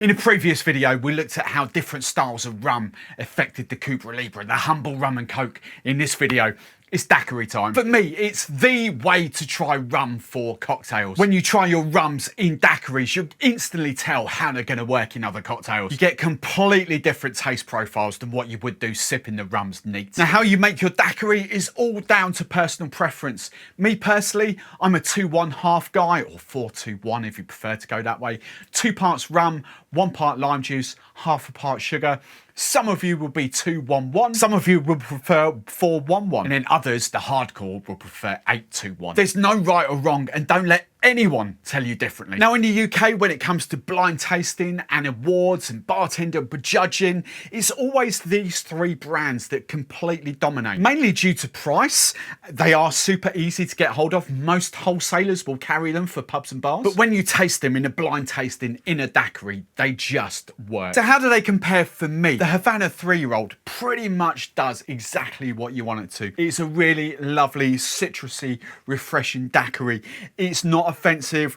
In a previous video, we looked at how different styles of rum affected the Cuba Libre and the humble rum and coke. In this video, it's daiquiri time. For me, it's the way to try rum for cocktails. When you try your rums in daiquiris, you'll instantly tell how they're going to work in other cocktails. You get completely different taste profiles than what you would do sipping the rums neat. Now, how you make your daiquiri is all down to personal preference. Me personally, I'm a 2-1/2 guy, or 4-2-1 if you prefer to go that way. 2 parts rum, 1 part lime juice, 1/2 part sugar. Some of you will be 2-1-1. Some of you will prefer 4-1-1. And then others, the hardcore, will prefer 8-2-1. There's no right or wrong, and don't let anyone tell you differently. Now in the UK, when it comes to blind tasting and awards and bartender judging, it's always these 3 brands that completely dominate. Mainly due to price. They are super easy to get hold of. Most wholesalers will carry them for pubs and bars. But when you taste them in a blind tasting in a daiquiri, they just work. So how do they compare for me? The Havana 3-year-old pretty much does exactly what you want it to. It's a really lovely, citrusy, refreshing daiquiri. It's not offensive.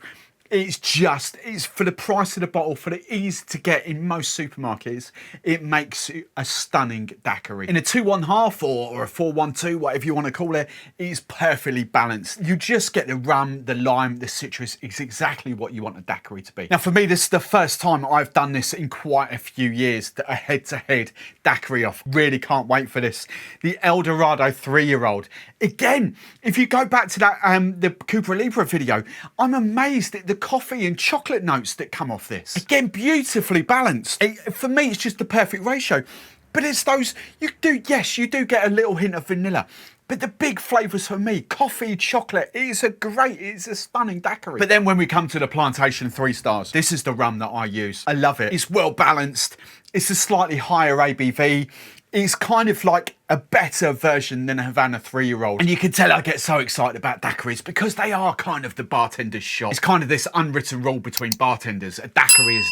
It's for the price of the bottle, for the ease to get in most supermarkets, it makes a stunning daiquiri. In a 2-1/2 or a 4-1-2, whatever you want to call it, it's perfectly balanced. You just get the rum, the lime, the citrus. It's exactly what you want a daiquiri to be. Now for me, this is the first time I've done this in quite a few years, a head-to-head daiquiri off. Really can't wait for this. The El Dorado 3-year-old. Again, if you go back to that the Cuba Libre video, I'm amazed at the coffee and chocolate notes that come off this. Again, beautifully balanced. For me, it's just the perfect ratio. But it's those, you do get a little hint of vanilla. But the big flavours for me, coffee, chocolate, it's a stunning daiquiri. But then when we come to the Plantation 3 stars, this is the rum that I use. I love it. It's well balanced. It's a slightly higher ABV. It's kind of like a better version than a Havana 3-year-old. And you can tell I get so excited about daiquiris because they are kind of the bartender's shop. It's kind of this unwritten rule between bartenders. A daiquiri is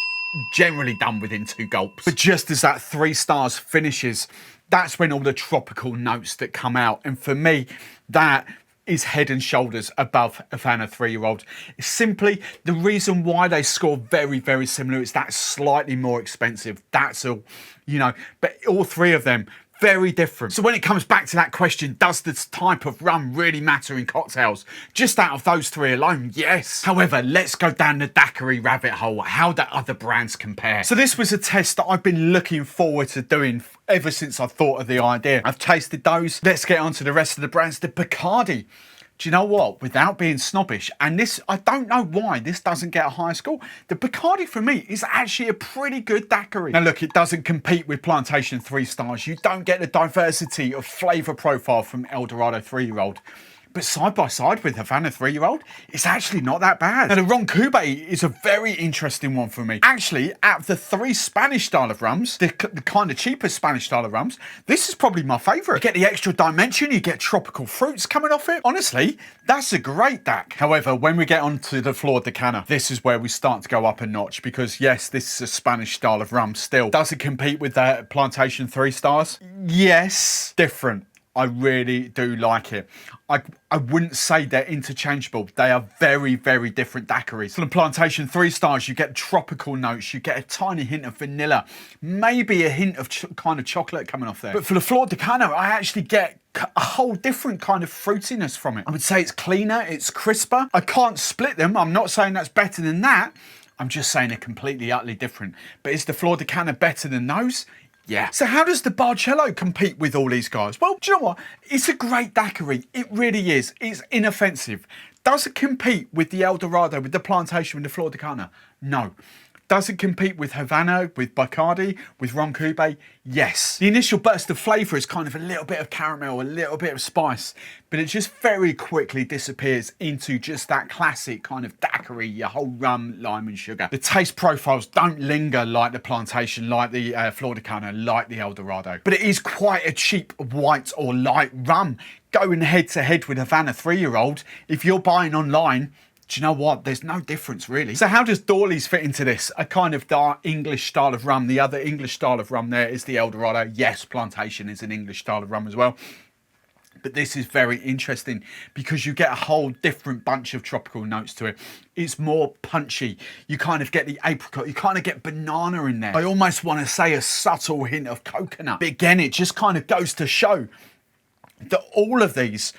generally done within 2 gulps. But just as that 3 stars finishes, that's when all the tropical notes that come out. And for me, that is head and shoulders above Havana 3-year-old. It's simply the reason why they score very, very similar. It's that slightly more expensive. That's all, but all 3 of them, very different. So when it comes back to that question, does this type of rum really matter in cocktails? Just out of those 3 alone, yes. However, let's go down the daiquiri rabbit hole. How do other brands compare? So this was a test that I've been looking forward to doing ever since I thought of the idea. I've tasted those. Let's get on to the rest of the brands. The Bacardi. Do you know what? Without being snobbish, and this, I don't know why this doesn't get a higher score. The Bacardi for me is actually a pretty good daiquiri. Now look, it doesn't compete with Plantation 3 stars. You don't get the diversity of flavour profile from El Dorado 3-year-old. But side by side with Havana 3-year-old, it's actually not that bad. Now the Rum Cubay is a very interesting one for me. Actually, out of the 3 Spanish style of rums, the kind of cheaper Spanish style of rums, this is probably my favourite. You get the extra dimension, you get tropical fruits coming off it. Honestly, that's a great DAC. However, when we get onto the Flor de Cana, this is where we start to go up a notch because yes, this is a Spanish style of rum still. Does it compete with the Plantation 3 stars? Yes, different. I really do like it. I wouldn't say they're interchangeable. They are very, very different daiquiris. For the Plantation 3 stars, you get tropical notes. You get a tiny hint of vanilla. Maybe a hint of kind of chocolate coming off there. But for the Flor de Cana, I actually get a whole different kind of fruitiness from it. I would say it's cleaner, it's crisper. I can't split them. I'm not saying that's better than that. I'm just saying they're completely, utterly different. But is the Flor de Cana better than those? Yeah. So how does the Barcelo compete with all these guys? Well, do you know what? It's a great daiquiri. It really is. It's inoffensive. Does it compete with the El Dorado, with the Plantation, with the Flor de Cana? No. Does it compete with Havana, with Bacardi, with Rum Cubay? Yes. The initial burst of flavour is kind of a little bit of caramel, a little bit of spice, but it just very quickly disappears into just that classic kind of daiquiri, your whole rum, lime and sugar. The taste profiles don't linger like the Plantation, like the Flor de Cana, like the El Dorado, but it is quite a cheap white or light rum. Going head to head with Havana 3-year-old, if you're buying online, do you know what? There's no difference really. So how does Doorleys fit into this? A kind of dark English style of rum. The other English style of rum there is the El Dorado. Yes, Plantation is an English style of rum as well. But this is very interesting because you get a whole different bunch of tropical notes to it. It's more punchy. You kind of get the apricot, you kind of get banana in there. I almost want to say a subtle hint of coconut. But again, it just kind of goes to show that all of these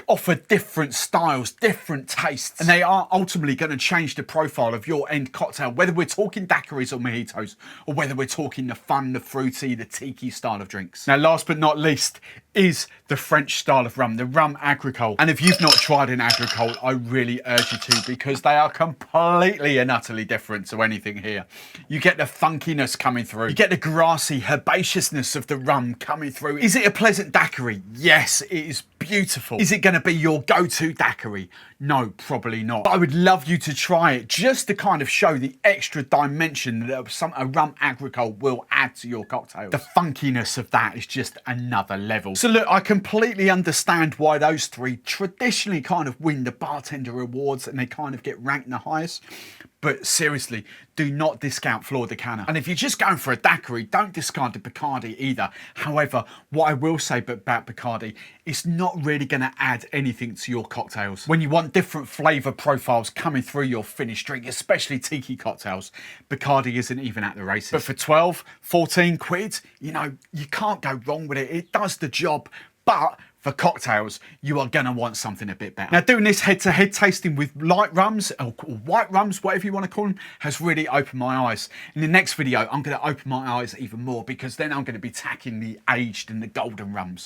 offer different styles, different tastes, and they are ultimately going to change the profile of your end cocktail, whether we're talking daiquiris or mojitos, or whether we're talking the fun, the fruity, the tiki style of drinks. Now, last but not least is the French style of rum, the Rum Agricole. And if you've not tried an Agricole, I really urge you to, because they are completely and utterly different to anything here. You get the funkiness coming through. You get the grassy herbaceousness of the rum coming through. Is it a pleasant daiquiri? Yes, it is beautiful. Is it going to be your go-to daiquiri? No, probably not. But I would love you to try it just to kind of show the extra dimension that a Rum Agricole will add to your cocktails. The funkiness of that is just another level. So look, I completely understand why those three traditionally kind of win the bartender awards and they kind of get ranked the highest. But seriously, do not discount Flor de Cana. And if you're just going for a daiquiri, don't discard the Bacardi either. However, what I will say about Bacardi, it's not really going to add anything to your cocktails. When you want different flavour profiles coming through your finished drink, especially tiki cocktails, Bacardi isn't even at the races. But for 12, 14 quid, you know, you can't go wrong with it. It does the job. But for cocktails, you are going to want something a bit better. Now, doing this head-to-head tasting with light rums, or white rums, whatever you want to call them, has really opened my eyes. In the next video, I'm going to open my eyes even more, because then I'm going to be tackling the aged and the golden rums.